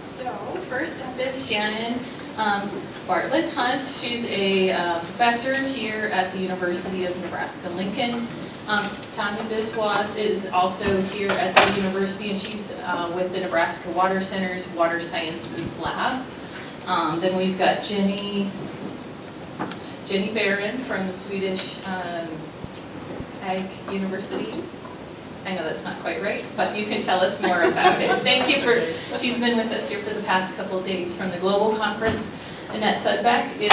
So first up is Shannon Bartelt-Hunt. She's a professor here at the University of Nebraska-Lincoln. Tania Biswas is also here at the university, and she's with the Nebraska Water Center's Water Sciences Lab. Then we've got Jennie Barron from the Swedish Ag University. I know that's not quite right, but you can tell us more about it. Thank you she's been with us here for the past couple of days from the Global Conference. Annette Sudbeck is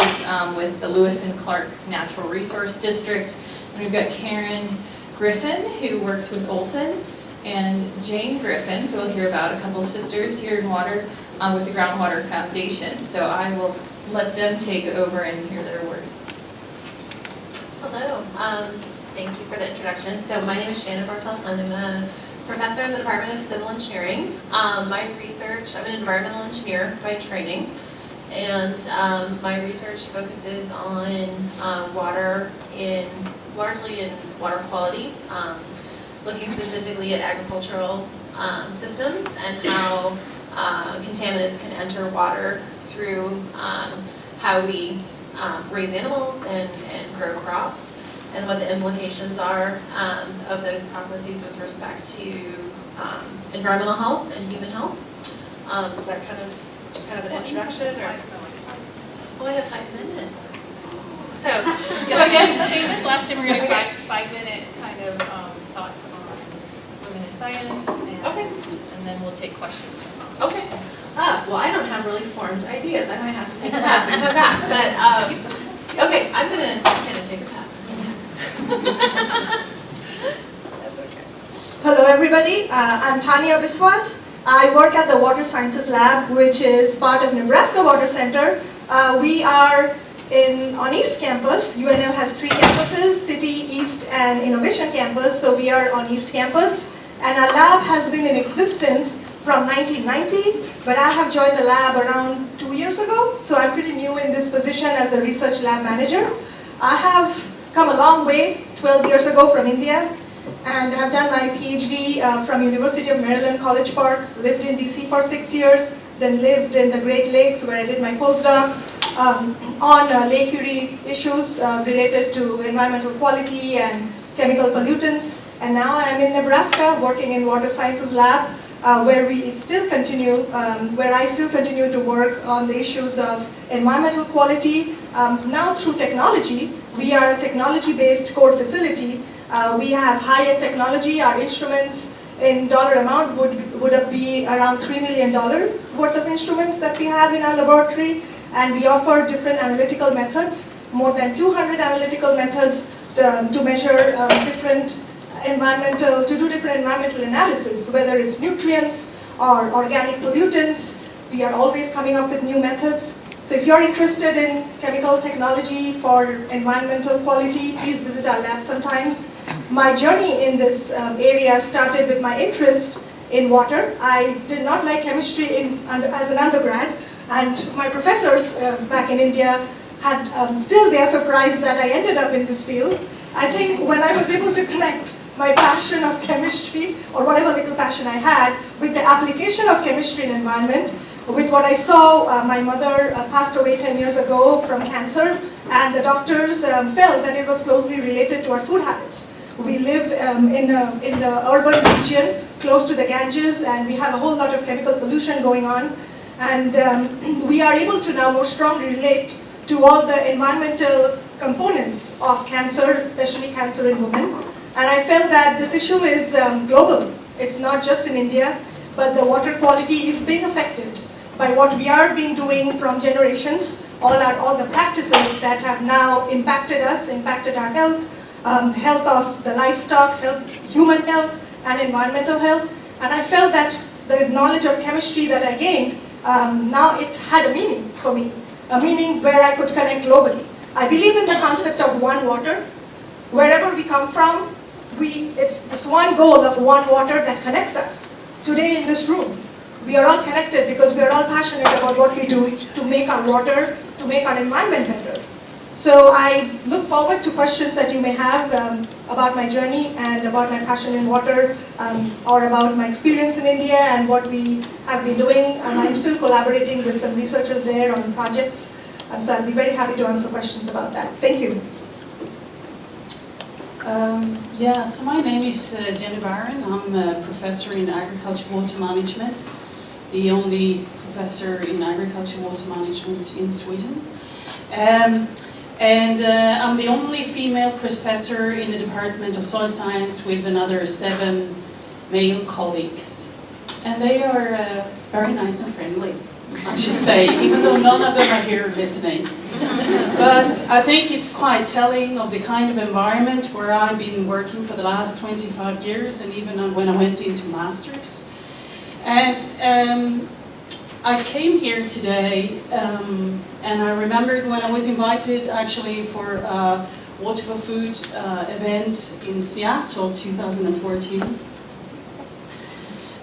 with the Lewis and Clark Natural Resource District. And we've got Griffin, who works with Olson, and Jane Griffin, so we'll hear about a couple of sisters here in water with the Groundwater Foundation. So I will let them take over and hear their words. Hello. Thank you for the introduction. So my name is Shannon Bartelt-Hunt. I'm a professor in the Department of Civil Engineering. My research, I'm an environmental engineer by training, and my research focuses on water largely in water quality, looking specifically at agricultural systems and how contaminants can enter water through how we raise animals and grow crops, and what the implications are of those processes with respect to environmental health and human health. Is that just kind of an introduction? Or? Well, I have 5 minutes. So I guess same as last time, we're going to do 5-minute kind of thoughts on women in science, and then we'll take questions. Okay. Well, I don't have really formed ideas. I might have to take a pass and come back. But okay, I'm gonna take a pass. That's okay. Hello, everybody. I'm Tania Biswas. I work at the Water Sciences Lab, which is part of Nebraska Water Center. We are on East Campus. UNL has 3 campuses, City, East, and Innovation Campus. So we are on East Campus. And our lab has been in existence from 1990, but I have joined the lab around 2 years ago. So I'm pretty new in this position as a research lab manager. I have come a long way 12 years ago from India, and have done my PhD from University of Maryland, College Park, lived in DC for 6 years, then lived in the Great Lakes where I did my postdoc on Lake Erie issues related to environmental quality and chemical pollutants. And now I'm in Nebraska working in Water Sciences Lab, where I still continue to work on the issues of environmental quality. Now through technology, we are a technology-based core facility. We have high-end technology. Our instruments in dollar amount would be around $3 million worth of instruments that we have in our laboratory. And we offer different analytical methods, more than 200 analytical methods to measure different environmental analysis, whether it's nutrients or organic pollutants. We are always coming up with new methods. So if you're interested in chemical technology for environmental quality, please visit our lab sometimes. My journey in this area started with my interest in water. I did not like chemistry as an undergrad, and my professors back in India had they are surprised that I ended up in this field. I think when I was able to connect my passion of chemistry, or whatever little passion I had, with the application of chemistry and environment, with what I saw, my mother passed away 10 years ago from cancer, and the doctors felt that it was closely related to our food habits. We live in the urban region, close to the Ganges, and we have a whole lot of chemical pollution going on. And we are able to now more strongly relate to all the environmental components of cancer, especially cancer in women. And I felt that this issue is global. It's not just in India, but the water quality is being affected by what we are being doing from generations, all the practices that have now impacted us, impacted our health, health of the livestock, human health, and environmental health. And I felt that the knowledge of chemistry that I gained, now it had a meaning for me, a meaning where I could connect globally. I believe in the concept of one water. Wherever we come from, it's this one goal of one water that connects us. Today in this room, we are all connected because we are all passionate about what we do to make our water, to make our environment better. So I look forward to questions that you may have about my journey and about my passion in water, or about my experience in India and what we have been doing. And I'm still collaborating with some researchers there on projects. So I'll be very happy to answer questions about that. Thank you. So my name is Jennie Barron. I'm a professor in agriculture water management, the only professor in agriculture water management in Sweden. I'm the only female professor in the Department of Soil Science with another 7 male colleagues. And they are very nice and friendly, I should say, even though none of them are here listening. But I think it's quite telling of the kind of environment where I've been working for the last 25 years, and even when I went into masters. And I came here today, and I remembered when I was invited actually for a Water for Food event in Seattle 2014.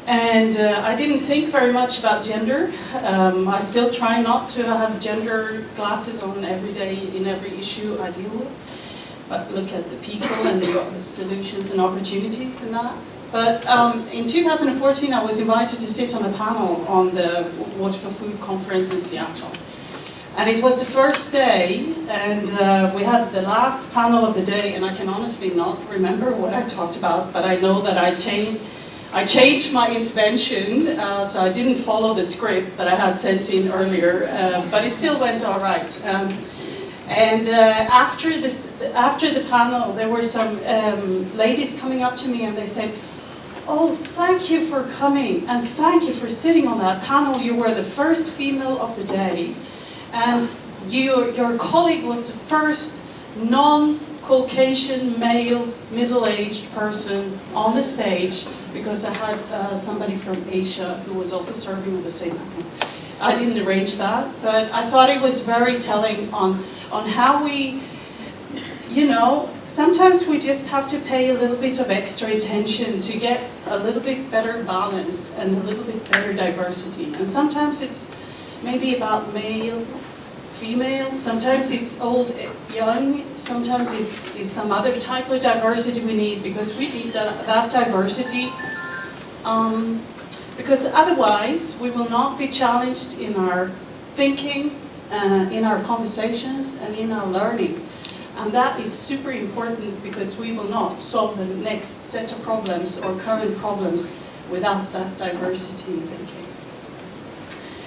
And I didn't think very much about gender. I still try not to have gender glasses on every day in every issue I deal with, but look at the people and the solutions and opportunities in that. But in 2014 I was invited to sit on a panel on the Water for Food conference in Seattle. And it was the first day, and we had the last panel of the day, and I can honestly not remember what I talked about, but I know that I changed my intervention, so I didn't follow the script that I had sent in earlier, but it still went all right. After the panel, there were some ladies coming up to me and they said, "Oh, thank you for coming, and thank you for sitting on that panel. You were the first female of the day, and your colleague was the first non-Caucasian male middle-aged person on the stage, because I had somebody from Asia who was also serving at the same time." I didn't arrange that, but I thought it was very telling on how we, sometimes we just have to pay a little bit of extra attention to get a little bit better balance and a little bit better diversity. And sometimes it's maybe about male, female, sometimes it's old, young, sometimes it's some other type of diversity we need, because we need that diversity, because otherwise we will not be challenged in our thinking, in our conversations, and in our learning. And that is super important, because we will not solve the next set of problems or current problems without that diversity in thinking.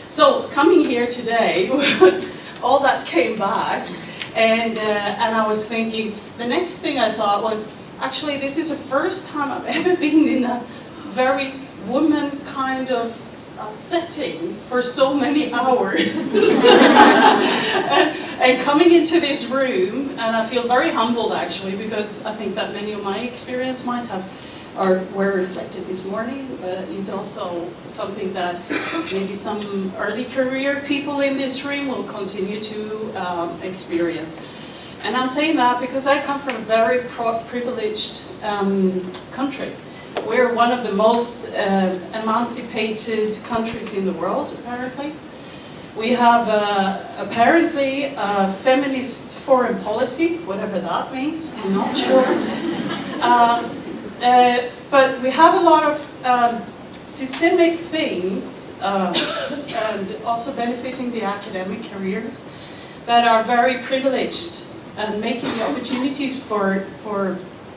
So coming here today was all that came back, and I was thinking, the next thing I thought was, actually this is the first time I've ever been in a very woman kind of setting for so many hours. and coming into this room, and I feel very humbled actually, because I think that many of my experience might have or were reflected this morning, but it's also something that maybe some early career people in this room will continue to experience. And I'm saying that because I come from a very privileged country. We're one of the most emancipated countries in the world, apparently. We have apparently a feminist foreign policy, whatever that means, I'm not sure. But we have a lot of systemic things, and also benefiting the academic careers, that are very privileged and making the opportunities for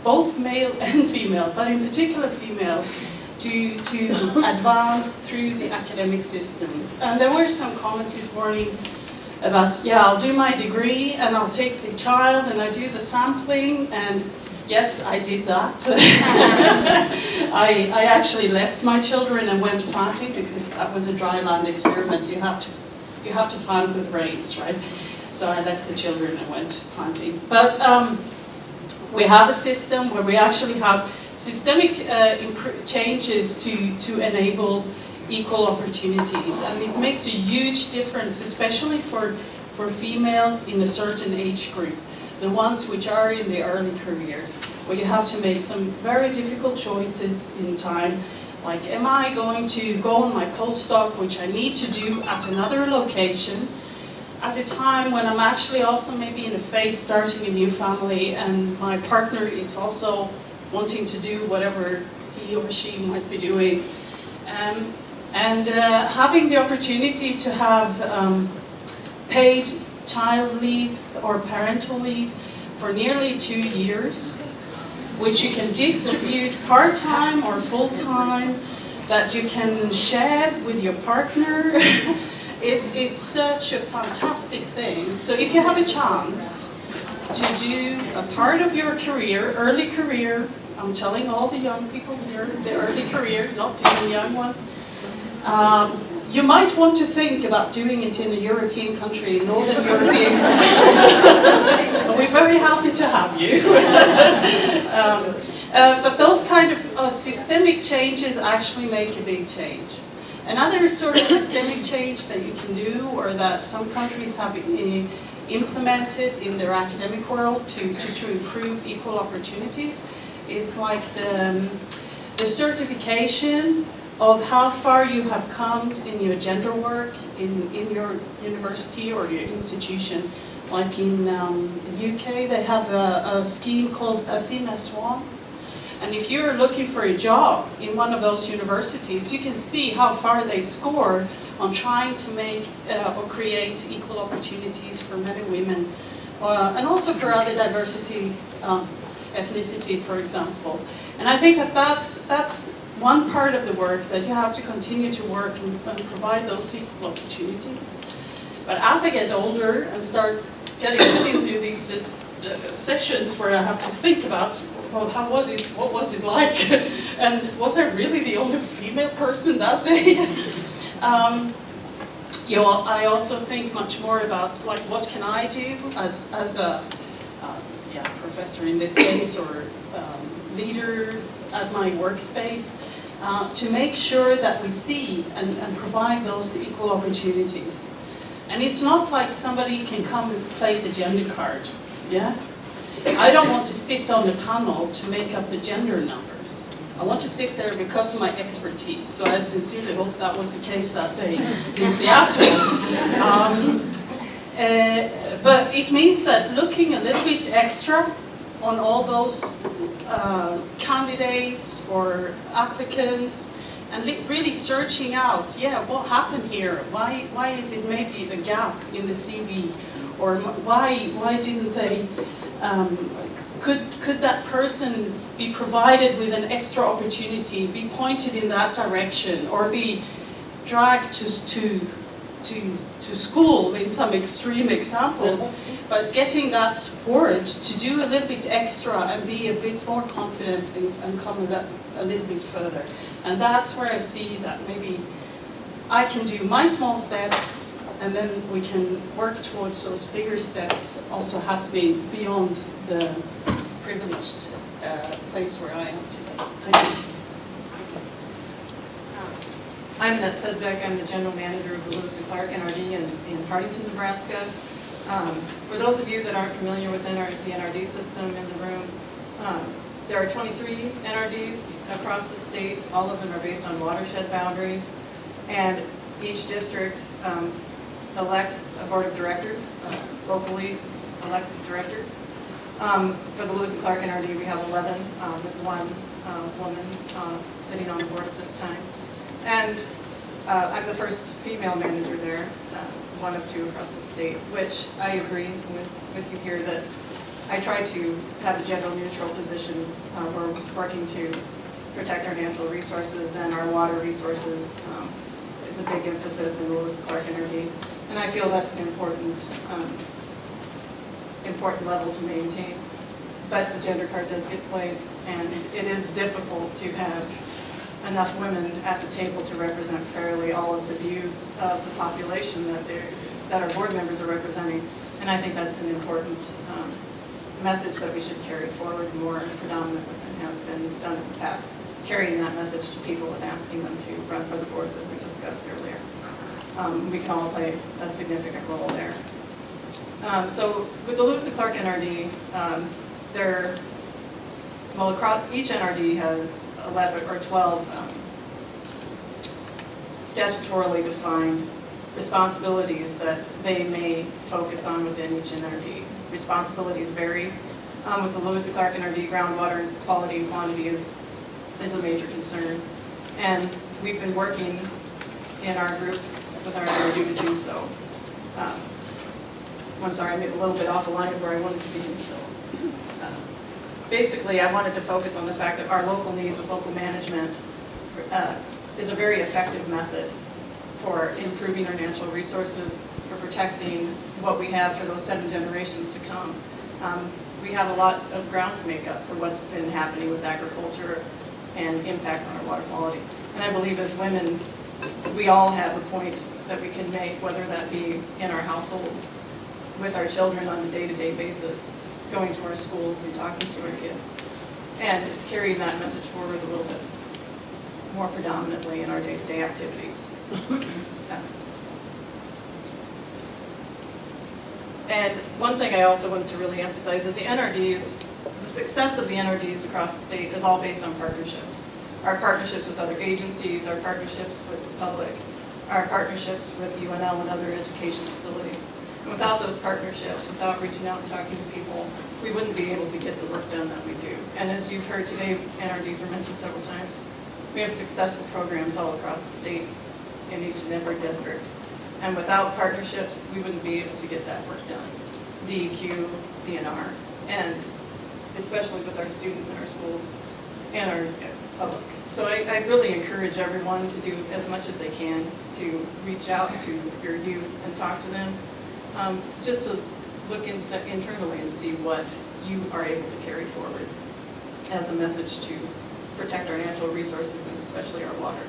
both male and female, but in particular female, to advance through the academic system. And there were some comments this morning about, yeah, I'll do my degree and I'll take the child and I do the sampling, and yes, I did that. I actually left my children and went planting, because that was a dry land experiment. You have to plant with rains, right? So I left the children and went planting. But we have a system where we actually have systemic changes to enable equal opportunities, and it makes a huge difference, especially for females in a certain age group, the ones which are in the early careers, where you have to make some very difficult choices in time, like, am I going to go on my postdoc, which I need to do at another location, at a time when I'm actually also maybe in a phase starting a new family, and my partner is also wanting to do whatever he or she might be doing. And having the opportunity to have paid child leave or parental leave for nearly 2 years, which you can distribute part-time or full-time, that you can share with your partner, is such a fantastic thing. So if you have a chance to do a part of your career, early career, I'm telling all the young people here, the early career, not even young ones, you might want to think about doing it in a European country, Northern European country. And we're very happy to have you. But those kind of systemic changes actually make a big change. Another sort of systemic change that you can do, or that some countries have implemented in their academic world to improve equal opportunities, is like the certification of how far you have come in your gender work in your university or your institution. Like in the UK, they have a scheme called Athena Swan. And if you're looking for a job in one of those universities, you can see how far they score on trying to make or create equal opportunities for men and women, and also for other diversity, ethnicity, for example. And I think that that's one part of the work that you have to continue to work and provide those equal opportunities. But as I get older and start getting into these sessions where I have to think about, well, how was it? What was it like? And was I really the only female person that day? I also think much more about, like, what can I do as a professor in this case, or leader at my workspace, to make sure that we see and provide those equal opportunities. And it's not like somebody can come and play the gender card, yeah? I don't want to sit on the panel to make up the gender numbers. I want to sit there because of my expertise. So I sincerely hope that was the case that day in Seattle. But it means that looking a little bit extra on all those candidates or applicants, and really searching out, what happened here? Why is it maybe a gap in the CV? Or why didn't they, could that person be provided with an extra opportunity, be pointed in that direction, or be dragged to school in some extreme examples, but getting that support to do a little bit extra and be a bit more confident and come a little bit further. And that's where I see that maybe I can do my small steps, and then we can work towards those bigger steps also happening beyond the privileged place where I am today. Thank you. I'm Annette Sudbeck. I'm the general manager of the Lewis and Clark NRD in Hardington, Nebraska. For those of you that aren't familiar with the NRD system in the room, there are 23 NRDs across the state. All of them are based on watershed boundaries, and each district elects a board of directors, locally elected directors. For the Lewis and Clark NRD, we have 11, with one woman sitting on the board at this time. And I'm the first female manager there, one of two across the state, which I agree with you here that I try to have a gender neutral position. We're working to protect our natural resources, and our water resources is a big emphasis in the Lewis and Clark NRD. And I feel that's an important level to maintain. But the gender card does get played, and it is difficult to have enough women at the table to represent fairly all of the views of the population that our board members are representing. And I think that's an important message that we should carry forward more predominantly than has been done in the past, carrying that message to people and asking them to run for the boards, as we discussed earlier. We can all play a significant role there. So with the Lewis and Clark NRD, each NRD has 11 or 12 statutorily defined responsibilities that they may focus on within each NRD. Responsibilities vary. With the Lewis and Clark NRD, groundwater quality and quantity is a major concern. And we've been working in our group with our NRD to do so. I'm sorry, I'm a little bit off the line of where I wanted to be. So, basically, I wanted to focus on the fact that our local needs with local management is a very effective method for improving our natural resources, for protecting what we have for those 7 generations to come. We have a lot of ground to make up for what's been happening with agriculture and impacts on our water quality. And I believe as women, we all have a point that we can make, whether that be in our households, with our children on a day-to-day basis, going to our schools and talking to our kids, and carrying that message forward a little bit more predominantly in our day-to-day activities. And one thing I also wanted to really emphasize is the NRDs, the success of the NRDs across the state is all based on partnerships. Our partnerships with other agencies, our partnerships with the public, our partnerships with UNL and other education facilities. And without those partnerships, without reaching out and talking to people, we wouldn't be able to get the work done that we do. And as you've heard today, NRDs were mentioned several times, we have successful programs all across the states in each and every district. And without partnerships, we wouldn't be able to get that work done. DEQ, DNR, and especially with our students in our schools and our public. So I really encourage everyone to do as much as they can to reach out to your youth and talk to them, just to look internally and see what you are able to carry forward as a message to protect our natural resources and especially our water.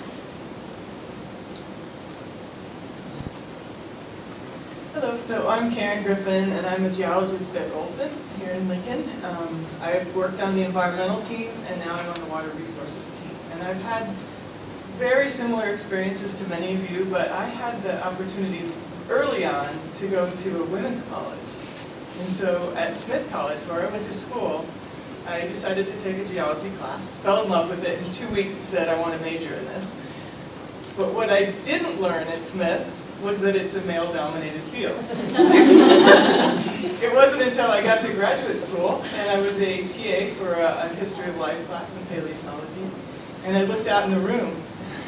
Hello, so I'm Karen Griffin, and I'm a geologist at Olson here in Lincoln. I've worked on the environmental team, and now I'm on the water resources team. And I've had very similar experiences to many of you, but I had the opportunity early on to go to a women's college. And so at Smith College, where I went to school, I decided to take a geology class, fell in love with it, in 2 weeks said I want to major in this. But what I didn't learn at Smith was that it's a male-dominated field. It wasn't until I got to graduate school, and I was a TA for a history of life class in paleontology, and I looked out in the room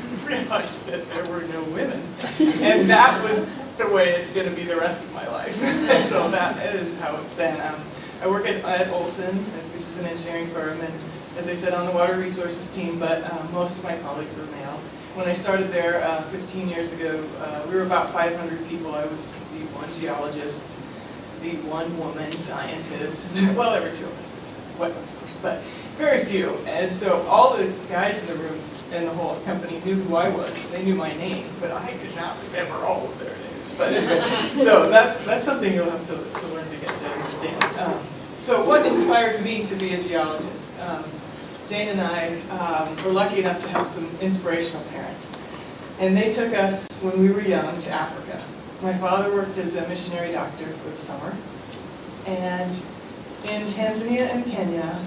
and realized that there were no women. And that was the way it's going to be the rest of my life. And so that is how it's been. I work at Olson, which is an engineering firm, and as I said, on the water resources team, but most of my colleagues are male. When I started there 15 years ago, we were about 500 people. I was the one geologist, the one woman scientist. Well, there were 2 of us. There's wetlands first, but very few. And so all the guys in the room and the whole company knew who I was. They knew my name, but I could not remember all of their names. But anyway, so that's something you'll have to learn to get to understand. So what inspired me to be a geologist? Jane and I were lucky enough to have some inspirational parents. And they took us, when we were young, to Africa. My father worked as a missionary doctor for the summer. And in Tanzania and Kenya,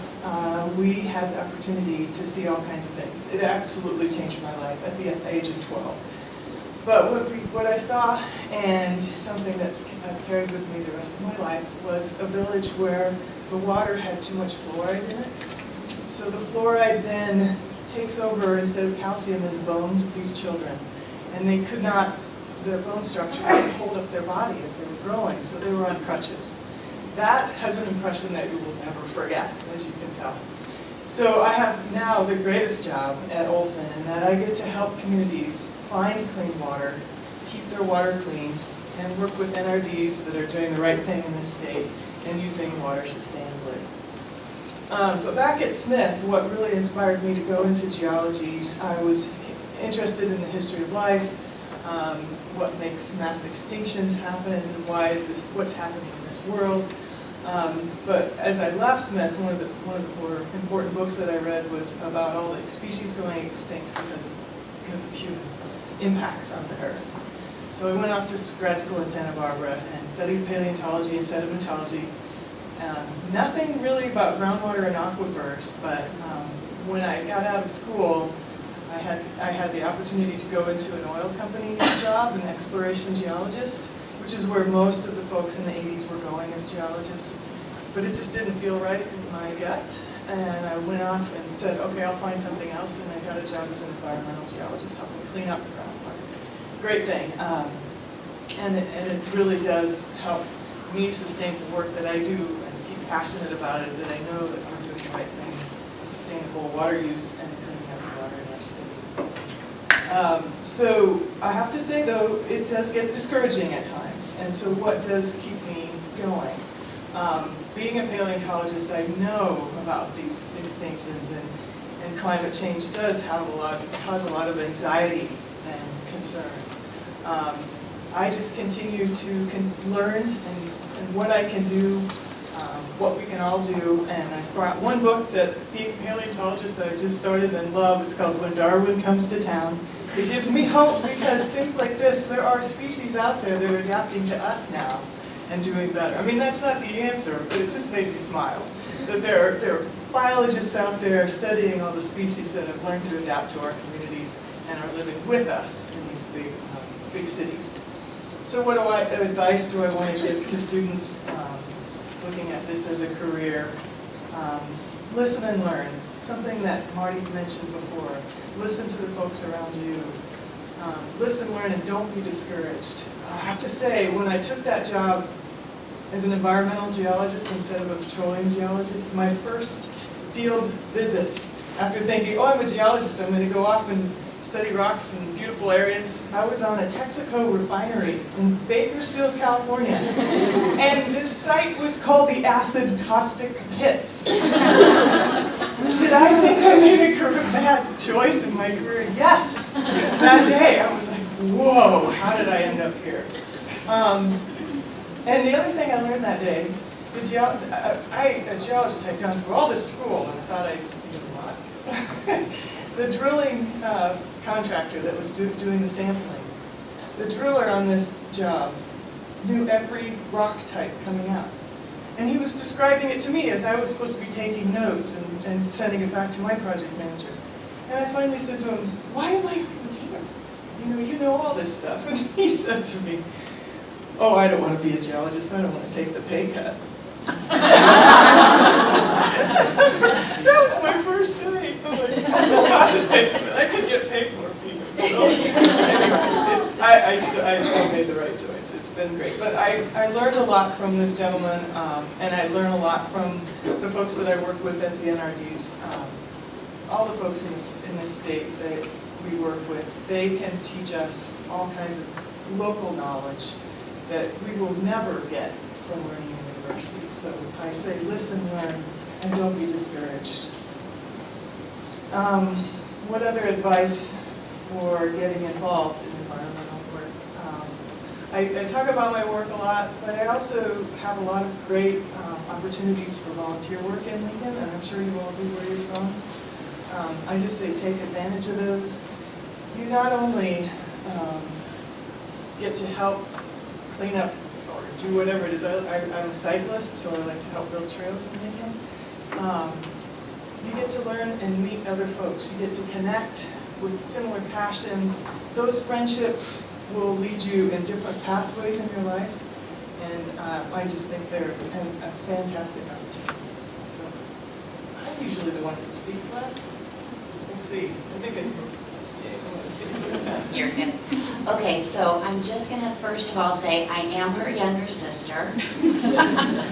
we had the opportunity to see all kinds of things. It absolutely changed my life at the age of 12. But what I saw, and something I've carried with me the rest of my life, was a village where the water had too much fluoride in it. So the fluoride then takes over, instead of calcium, in the bones of these children. And they could not, their bone structure couldn't hold up their body as they were growing, so they were on crutches. That has an impression that you will never forget, as you can tell. So I have now the greatest job at Olson, in that I get to help communities find clean water, keep their water clean, and work with NRDs that are doing the right thing in this state and using water sustainably. But back at Smith, what really inspired me to go into geology, I was interested in the history of life, what makes mass extinctions happen, why is this, what's happening in this world. But as I left Smith, one of the more important books that I read was about all the species going extinct because of human impacts on the Earth. So I went off to grad school in Santa Barbara and studied paleontology and sedimentology. Nothing really about groundwater and aquifers, but when I got out of school, I had the opportunity to go into an oil company job, an exploration geologist, which is where most of the folks in the 80s were going as geologists. But it just didn't feel right in my gut. And I went off and said, okay, I'll find something else. And I got a job as an environmental geologist, helping clean up the groundwater. Great thing. And it really does help me sustain the work that I do and keep passionate about it, that I know that I'm doing the right thing, sustainable water use and cleaning up the water in our city. So I have to say, though, it does get discouraging at times. And so what does keep me going? Being a paleontologist, I know about these extinctions, and climate change does have cause a lot of anxiety and concern. I just continue to learn and what I can do, what we can all do, and I brought one book that being a paleontologist I just started and love. It's called When Darwin Comes to Town. It gives me hope because things like this, there are species out there that are adapting to us now and doing better. I mean, that's not the answer, but it just made me smile. That there are biologists out there studying all the species that have learned to adapt to our communities and are living with us in these big cities. So what advice do I want to give to students looking at this as a career? Listen and learn. Something that Marty mentioned before. Listen to the folks around you. Listen, learn, and don't be discouraged. I have to say, when I took that job as an environmental geologist instead of a petroleum geologist, my first field visit, after thinking, oh, I'm a geologist, I'm going to go off and study rocks in beautiful areas, I was on a Texaco refinery in Bakersfield, California. And this site was called the Acid Caustic Pits. Did I think I made a bad choice in my career? Yes. That day, I was like, whoa, how did I end up here? And the other thing I learned that day, a geologist, had gone through all this school, and I thought I knew a lot. The drilling contractor that was doing the sampling, the driller on this job knew every rock type coming out. And he was describing it to me as I was supposed to be taking notes and sending it back to my project manager. And I finally said to him, why am I here? You know all this stuff. And he said to me, oh, I don't want to be a geologist. I don't want to take the pay cut. That was my first day. I could get paid more people. Anyway, I still made the right choice. It's been great. But I learned a lot from this gentleman, and I learned a lot from the folks that I work with at the NRDs. All the folks in this state that we work with, they can teach us all kinds of local knowledge that we will never get from learning in university. So I say listen, learn, and don't be discouraged. What other advice for getting involved in environmental work? I talk about my work a lot, but I also have a lot of great opportunities for volunteer work in Lincoln, and I'm sure you all do where you're from. I just say take advantage of those. You not only get to help clean up or do whatever it is. I'm a cyclist, so I like to help build trails in Lincoln. You get to learn and meet other folks. You get to connect with similar passions. Those friendships will lead you in different pathways in your life, and I just think they're a fantastic opportunity. So I'm usually the one that speaks less. We'll see. I think it's You're good. Okay, so I'm just going to first of all say I am her younger sister.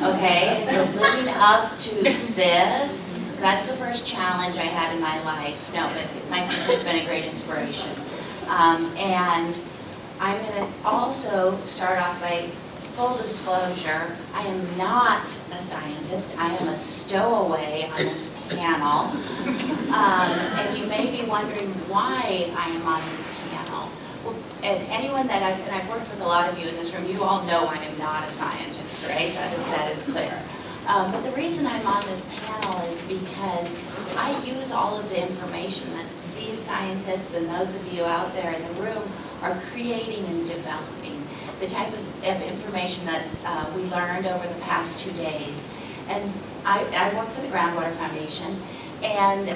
Okay, so living up to this, that's the first challenge I had in my life. No, but my sister's been a great inspiration. And I'm going to also start off by full disclosure, I am not a scientist. I am a stowaway on this panel. And you may be wondering why I am on this panel. Well, and anyone that I've worked with a lot of you in this room, you all know I am not a scientist, right? That is clear. But the reason I'm on this panel is because I use all of the information that these scientists and those of you out there in the room are creating and developing. The type of information that we learned over the past 2 days. And I work for the Groundwater Foundation, and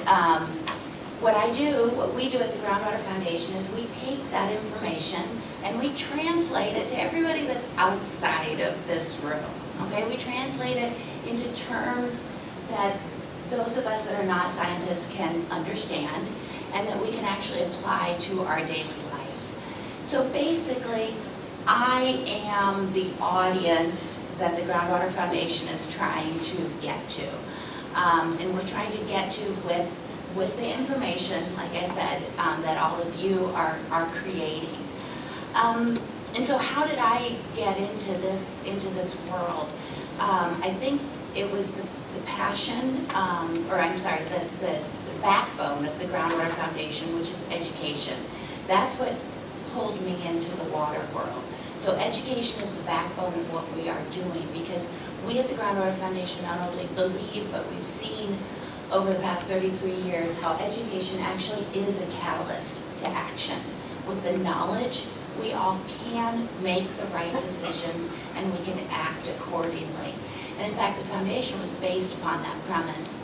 what we do at the Groundwater Foundation is we take that information and we translate it to everybody that's outside of this room, okay? We translate it into terms that those of us that are not scientists can understand and that we can actually apply to our daily life. So basically, I am the audience that the Groundwater Foundation is trying to get to. And we're trying to get to with the information, like I said, that all of you are creating. And so how did I get into this world? I think it was the passion, the backbone of the Groundwater Foundation, which is education. That's what pulled me into the water world. So education is the backbone of what we are doing, because we at the Groundwater Foundation not only believe, but we've seen over the past 33 years how education actually is a catalyst to action. With the knowledge, we all can make the right decisions and we can act accordingly. And in fact, the foundation was based upon that premise.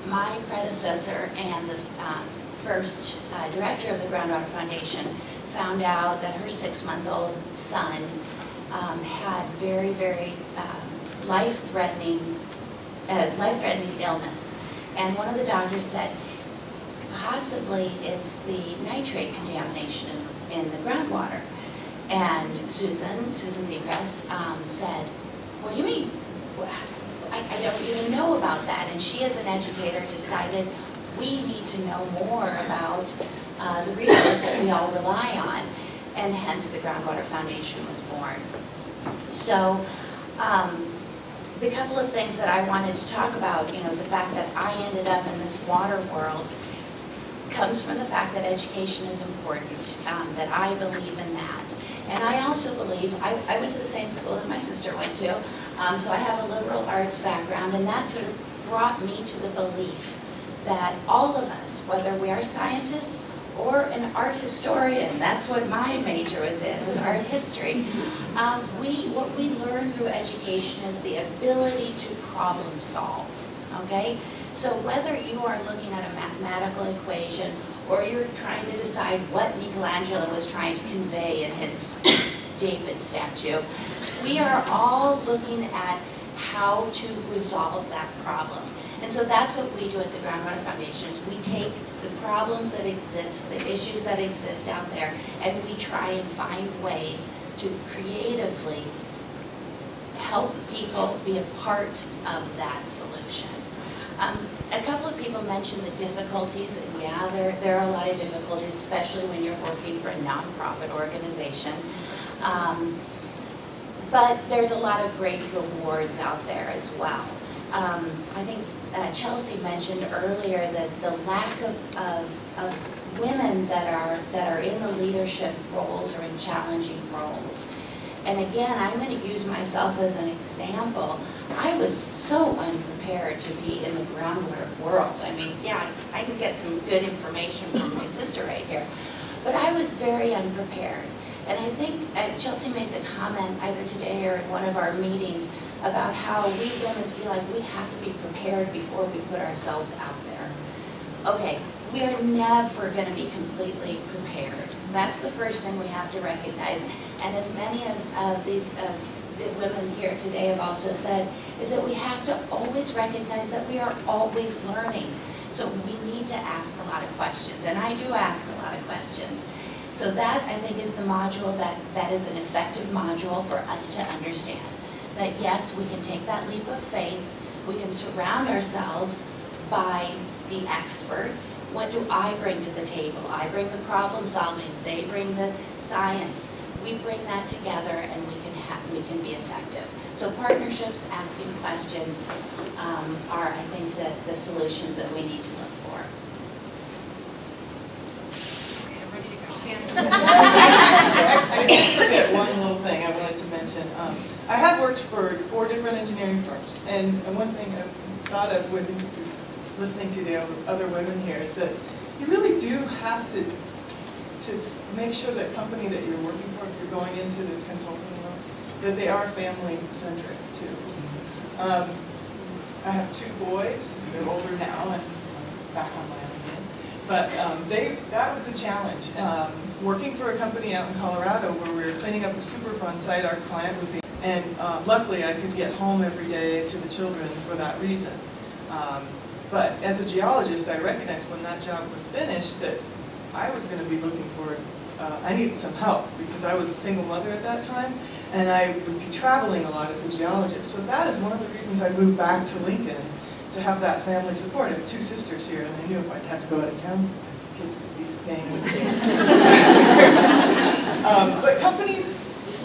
My predecessor and the first director of the Groundwater Foundation found out that her 6-month-old son had very, very life-threatening illness. And one of the doctors said, possibly it's the nitrate contamination in the groundwater. And Susan Seacrest said, what do you mean? I don't even know about that. And she, as an educator, decided we need to know more about the resource that we all rely on, and hence the Groundwater Foundation was born. So the couple of things that I wanted to talk about, the fact that I ended up in this water world comes from the fact that education is important, that I believe in that. And I also believe, I went to the same school that my sister went to, so I have a liberal arts background, and that sort of brought me to the belief that all of us, whether we are scientists or an art historian, that's what my major was in, was art history. What we learn through education is the ability to problem solve, okay? So whether you are looking at a mathematical equation or you're trying to decide what Michelangelo was trying to convey in his David statue, we are all looking at how to resolve that problem. And so that's what we do at the Groundwater Foundation, is we take the problems that exist, the issues that exist out there, and we try and find ways to creatively help people be a part of that solution. A couple of people mentioned the difficulties, and yeah, there are a lot of difficulties, especially when you're working for a nonprofit organization. But there's a lot of great rewards out there as well. I think Chelsea mentioned earlier that the lack of women that are in the leadership roles or in challenging roles. And again, I'm going to use myself as an example. I was so unprepared to be in the groundwater world. I mean, yeah, I can get some good information from my sister right here, but I was very unprepared. And I think Chelsea made the comment either today or in one of our meetings about how we women feel like we have to be prepared before we put ourselves out there. Okay, we are never going to be completely prepared. That's the first thing we have to recognize. And as many of the women here today have also said, is that we have to always recognize that we are always learning. So we need to ask a lot of questions, and I do ask a lot of questions. So that, I think, is the module that is an effective module for us to understand. That yes, we can take that leap of faith, we can surround ourselves by the experts. What do I bring to the table? I bring the problem solving, they bring the science. We bring that together and we can be effective. So partnerships, asking questions are, I think, the solutions that we need to look for. I did forget one little thing I wanted to mention. I have worked for 4 different engineering firms, and one thing I thought of when listening to the other women here is that you really do have to make sure that company that you're working for, if you're going into the consulting world, that they are family-centric too. I have 2 boys, they're older now and back on my own again. But that was a challenge. Working for a company out in Colorado where we were cleaning up a Superfund site, our client was and luckily I could get home every day to the children for that reason. But as a geologist, I recognized when that job was finished that I was going to be looking for, I needed some help because I was a single mother at that time and I would be traveling a lot as a geologist. So that is one of the reasons I moved back to Lincoln, to have that family support. I have 2 sisters here and I knew if I'd have to go out of town, kids would be staying with me. But companies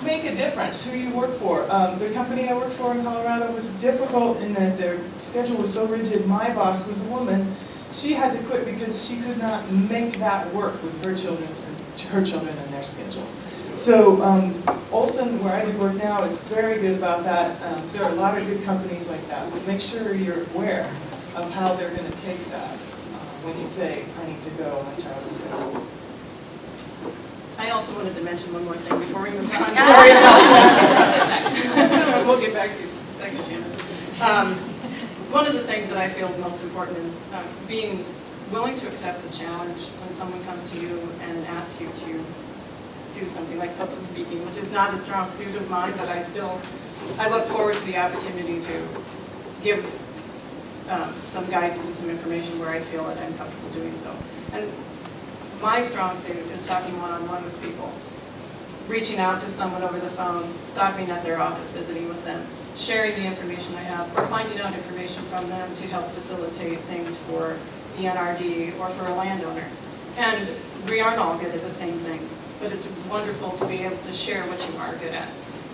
make a difference who you work for. The company I worked for in Colorado was difficult in that their schedule was so rigid. My boss was a woman. She had to quit because she could not make that work with her children and their schedule. So Olson, where I do work now, is very good about that. There are a lot of good companies like that, but make sure you're aware of how they're going to take that when you say, I need to go, my child is sick. I also wanted to mention one more thing before we move on. Sorry about that. We'll get back to you in just a second, Shannon. One of the things that I feel most important is being willing to accept the challenge when someone comes to you and asks you to do something like public speaking, which is not a strong suit of mine, but I look forward to the opportunity to give some guidance and some information where I feel that I'm comfortable doing so. And my strong suit is talking one-on-one with people, reaching out to someone over the phone, stopping at their office, visiting with them, sharing the information I have, or finding out information from them to help facilitate things for the NRD or for a landowner. And we aren't all good at the same things, but it's wonderful to be able to share what you are good at.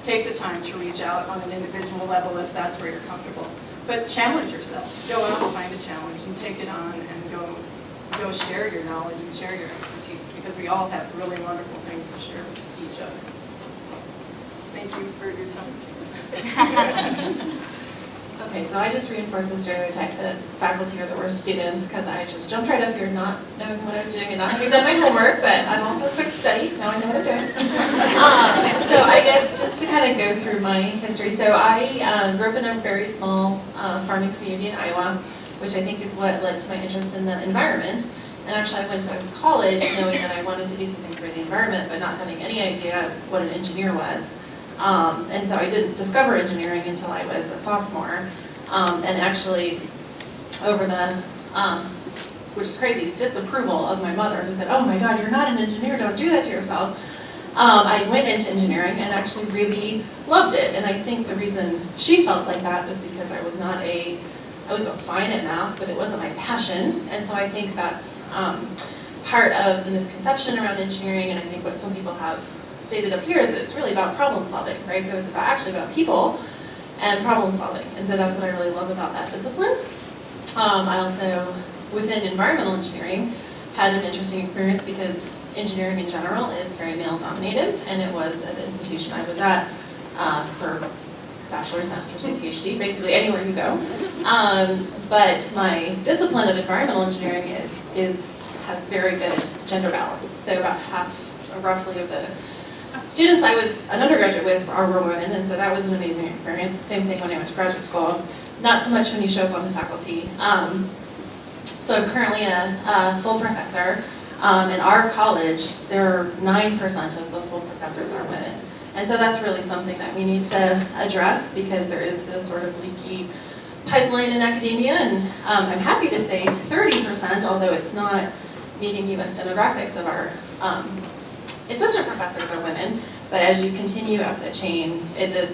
Take the time to reach out on an individual level if that's where you're comfortable. But challenge yourself. Go out and find a challenge and take it on and go share your knowledge and share your expertise, because we all have really wonderful things to share with each other. So, thank you for your time. Okay, so I just reinforced the stereotype that faculty are the worst students because I just jumped right up here not knowing what I was doing and not having done my homework, but I'm also a quick study, now I know what I'm doing. So I guess just to kind of go through my history. So I grew up in a very small farming community in Iowa, which I think is what led to my interest in the environment. And actually I went to college knowing that I wanted to do something for the environment, but not having any idea what an engineer was. And so I didn't discover engineering until I was a sophomore. And actually, over the, which is crazy, disapproval of my mother, who said, oh my God, you're not an engineer, don't do that to yourself. I went into engineering and actually really loved it. And I think the reason she felt like that was because I was fine at math, but it wasn't my passion. And so I think that's part of the misconception around engineering, and I think what some people have stated up here is that it's really about problem solving, right? So it's actually about people and problem solving. And so that's what I really love about that discipline. I also, within environmental engineering, had an interesting experience because engineering in general is very male dominated, and it was at the institution I was at for bachelor's, master's, and PhD, basically anywhere you go. But my discipline of environmental engineering has very good gender balance. So about half, roughly, of the students I was an undergraduate with were women, and so that was an amazing experience. Same thing when I went to graduate school. Not so much when you show up on the faculty. So I'm currently a full professor. In our college, there are 9% of the full professors are women. And so that's really something that we need to address, because there is this sort of leaky pipeline in academia, and I'm happy to say 30%, although it's not meeting US demographics of our assistant professors are women, but as you continue up the chain, the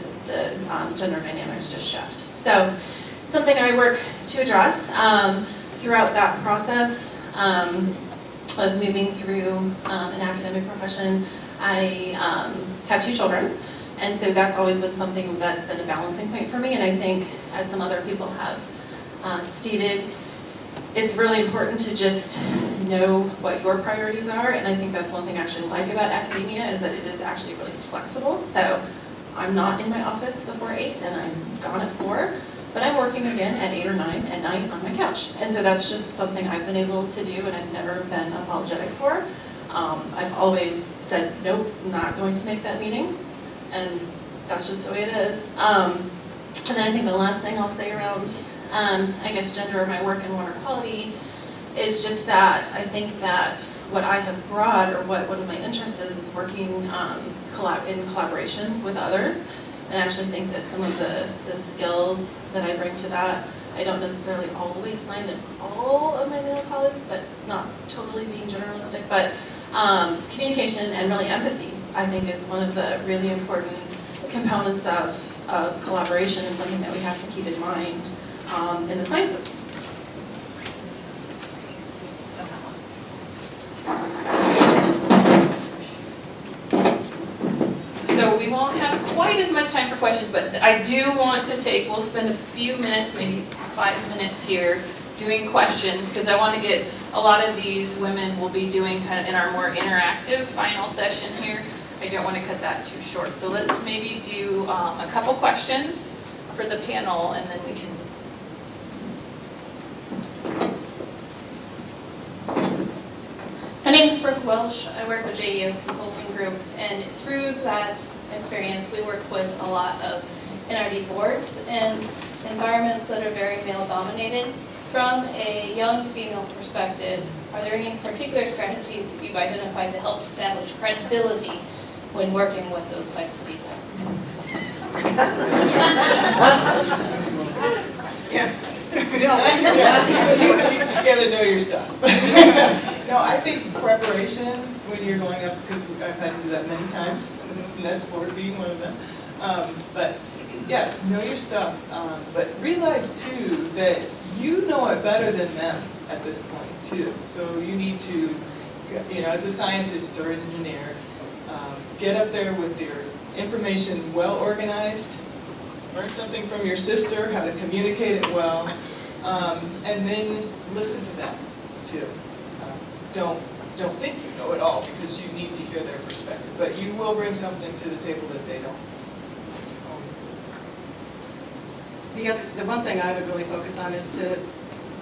gender dynamics just shift. So something I work to address throughout that process of moving through an academic profession. I have 2 children, and so that's always been something that's been a balancing point for me, and I think, as some other people have stated, it's really important to just know what your priorities are, and I think that's one thing I actually like about academia, is that it is actually really flexible. So I'm not in my office before 8 and I'm gone at 4, but I'm working again at 8 or 9 at night on my couch. And so that's just something I've been able to do and I've never been apologetic for. I've always said, nope, I'm not going to make that meeting, and that's just the way it is. And then I think the last thing I'll say around, I guess, gender in my work and water quality It's just that I think that what I have brought, or what one of my interests is working in collaboration with others. And I actually think that some of the skills that I bring to that, I don't necessarily always find in all of my male colleagues, but not totally being generalistic, but communication and really empathy, I think, is one of the really important components of collaboration, and something that we have to keep in mind in the sciences. So we won't have quite as much time for questions, but I do want to we'll spend a few minutes, maybe 5 minutes here, doing questions, because I want to get a lot of these women will be doing kind of in our more interactive final session here. I don't want to cut that too short. So let's maybe do a couple questions for the panel, and then we can. My name is Brooke Welsh. I work with JEO Consulting Group, and through that experience, we work with a lot of NRD boards and environments that are very male-dominated. From a young female perspective, are there any particular strategies that you've identified to help establish credibility when working with those types of people? Yeah. You gotta know your stuff. No, I think preparation when you're going up, because I've had to do that many times, and that's board being one of them. But yeah, know your stuff. But realize too that you know it better than them at this point too. So you need to, as a scientist or an engineer, get up there with your information well organized. Learn something from your sister, how to communicate it well, and then listen to them too. Don't think you know it all, because you need to hear their perspective, but you will bring something to the table that they don't. It's always good. The one thing I would really focus on is to,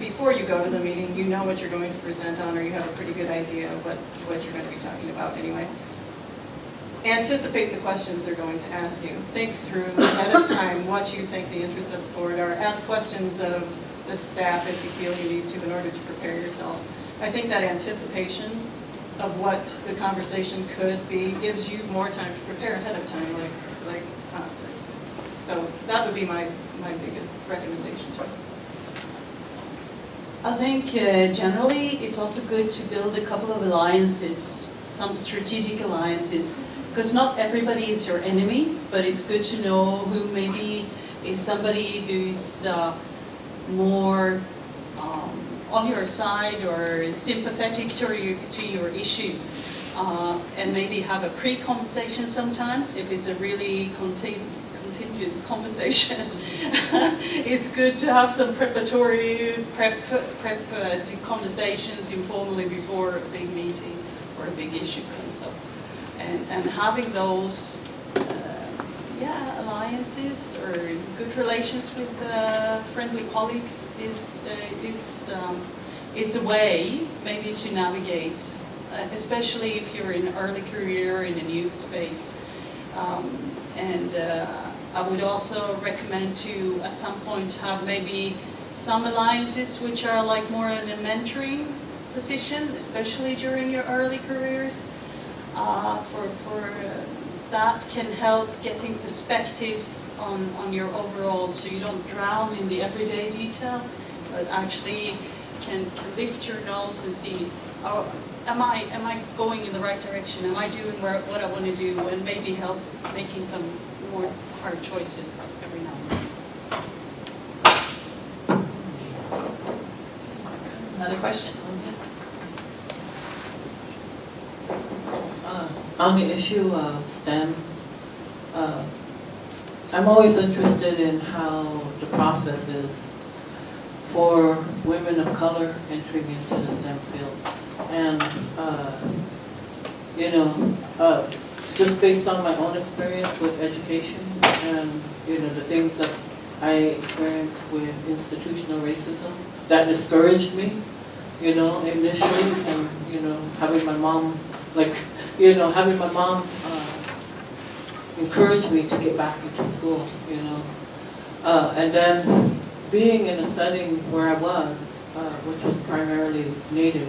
before you go to the meeting, you know what you're going to present on, or you have a pretty good idea of what you're going to be talking about anyway. Anticipate the questions they're going to ask you. Think through ahead of time what you think the interests of the board are. Ask questions of the staff if you feel you need to in order to prepare yourself. I think that anticipation of what the conversation could be gives you more time to prepare ahead of time, like so that would be my biggest recommendation to you. I think generally it's also good to build a couple of alliances, some strategic alliances, because not everybody is your enemy, but it's good to know who maybe is somebody who's more on your side or sympathetic to your issue, and maybe have a pre-conversation sometimes if it's a really continuous conversation. It's good to have some preparatory conversations informally before a big meeting or a big issue comes up, and having those alliances or good relations with friendly colleagues is a way maybe to navigate, especially if you're in early career in a new space. I would also recommend to, at some point, have maybe some alliances which are like more in a mentoring position, especially during your early careers. That can help getting perspectives on your overall, so you don't drown in the everyday detail, but actually can lift your nose and see, oh, am I going in the right direction? Am I doing what I want to do? And maybe help making some more hard choices every now and then. Another question. On the issue of STEM, I'm always interested in how the process is for women of color entering into the STEM field. And, just based on my own experience with education and, the things that I experienced with institutional racism, that discouraged me, initially, and, having my mom, encourage me to get back into school, and then being in a setting where I was, which was primarily native,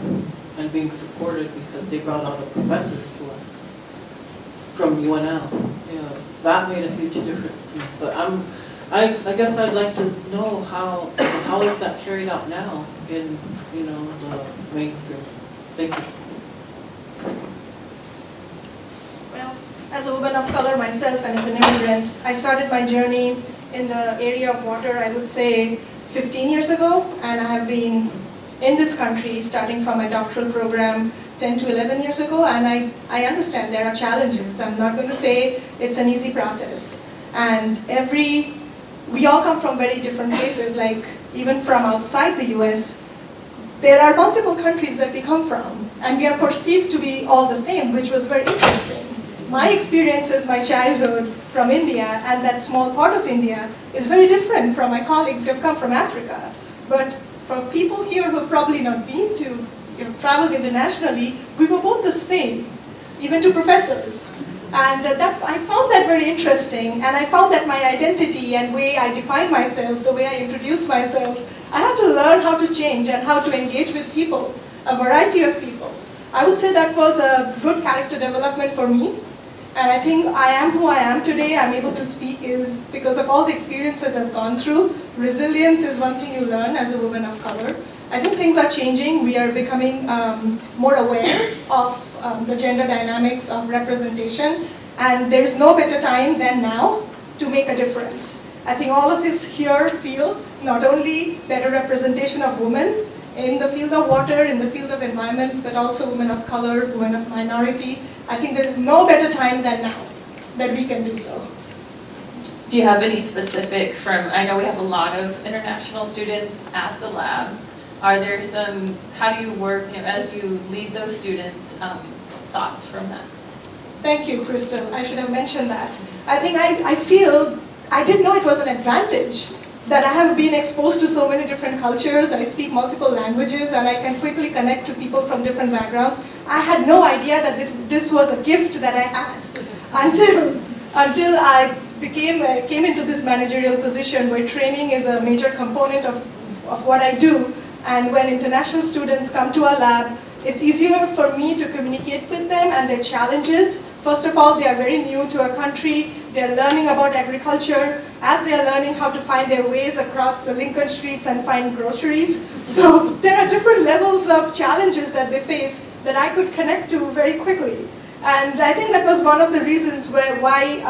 and being supported because they brought out professors to us from UNL. You know, that made a huge difference to me. But I guess I'd like to know how is that carried out now in, you know, the mainstream. Thank you. Well, as a woman of color myself and as an immigrant, I started my journey in the area of water, I would say 15 years ago, and I have been in this country starting from my doctoral program 10 to 11 years ago, and I understand there are challenges. I'm not going to say it's an easy process. And we all come from very different places, like even from outside the US, there are multiple countries that we come from, and we are perceived to be all the same, which was very interesting. My experience as my childhood from India and that small part of India is very different from my colleagues who have come from Africa. But for people here who have probably not been to, traveled internationally, we were both the same, even to professors. And I found that very interesting, and I found that my identity and way I define myself, the way I introduce myself, I had to learn how to change and how to engage with people, a variety of people. I would say that was a good character development for me. And I think I am who I am today, I'm able to speak is because of all the experiences I've gone through. Resilience is one thing you learn as a woman of color. I think things are changing. We are becoming more aware of the gender dynamics of representation. And there's no better time than now to make a difference. I think all of us here feel not only better representation of women in the field of water, in the field of environment, but also women of color, women of minority. I think there is no better time than now that we can do so. Do you have any specific I know we have a lot of international students at the lab. Are there some, how do you work, as you lead those students, thoughts from that? Thank you, Crystal. I should have mentioned that. I think I feel, I didn't know it was an advantage that I have been exposed to so many different cultures. I speak multiple languages and I can quickly connect to people from different backgrounds. I had no idea that this was a gift that I had until I came into this managerial position where training is a major component of what I do. And when international students come to our lab, it's easier for me to communicate with them and their challenges. First of all, they are very new to our country. They're learning about agriculture as they are learning how to find their ways across the Lincoln streets and find groceries. So there are different levels of challenges that they face that I could connect to very quickly. And I think that was one of the reasons why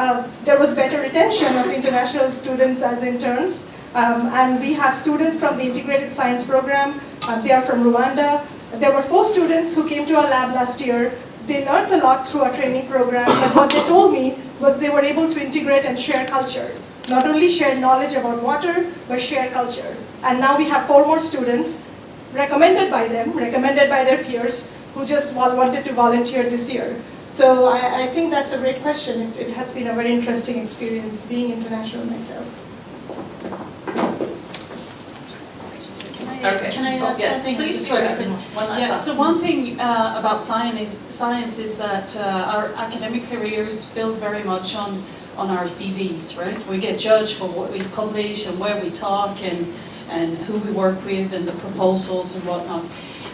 there was better retention of international students as interns. And we have students from the Integrated Science Program. They are from Rwanda. There were 4 students who came to our lab last year. They learned a lot through our training program, but what they told me was they were able to integrate and share culture. Not only share knowledge about water, but share culture. And now we have 4 more students, recommended by them, recommended by their peers, who just wanted to volunteer this year. So I think that's a great question. It has been a very interesting experience being international myself. Okay. Can I add Yes, something? please Just do very that. quick? One last Yeah, thought. so one thing about science is that our academic careers build very much on our CVs, right? We get judged for what we publish and where we talk and who we work with and the proposals and whatnot.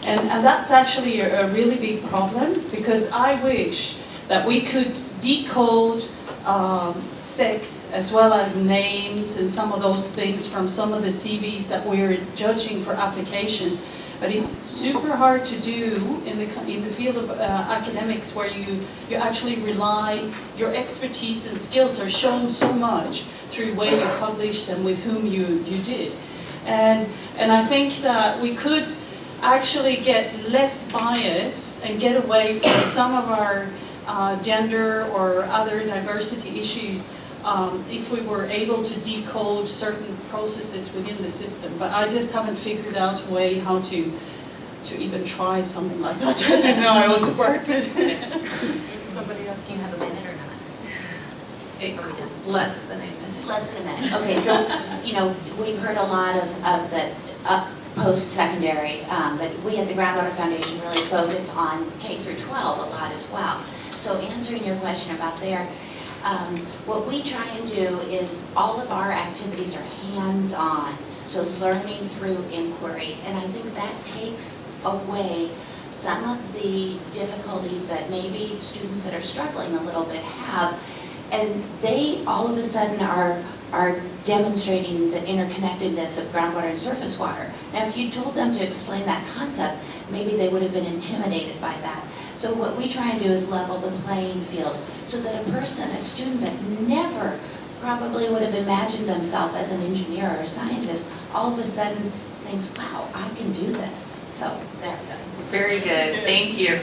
And that's actually a really big problem because I wish that we could decode sex as well as names and some of those things from some of the CVs that we're judging for applications. But it's super hard to do in the field of academics where you actually rely, your expertise and skills are shown so much through where you published and with whom you did. And I think that we could actually get less bias and get away from some of our gender or other diversity issues if we were able to decode certain processes within the system. But I just haven't figured out a way how to even try something like that. I don't know how to work with it. Somebody else? Do you have a minute or not? Less than a minute. Less than a minute. Okay, so, we've heard a lot of the post-secondary, but we at the Groundwater Foundation really focus on K through 12 a lot as well. So answering your question about there, what we try and do is all of our activities are hands-on. So learning through inquiry, and I think that takes away some of the difficulties that maybe students that are struggling a little bit have, and they all of a sudden are demonstrating the interconnectedness of groundwater and surface water. Now, if you told them to explain that concept, maybe they would have been intimidated by that. So what we try and do is level the playing field so that a student that never probably would have imagined themselves as an engineer or a scientist, all of a sudden thinks, wow, I can do this. So there. Very good, thank you.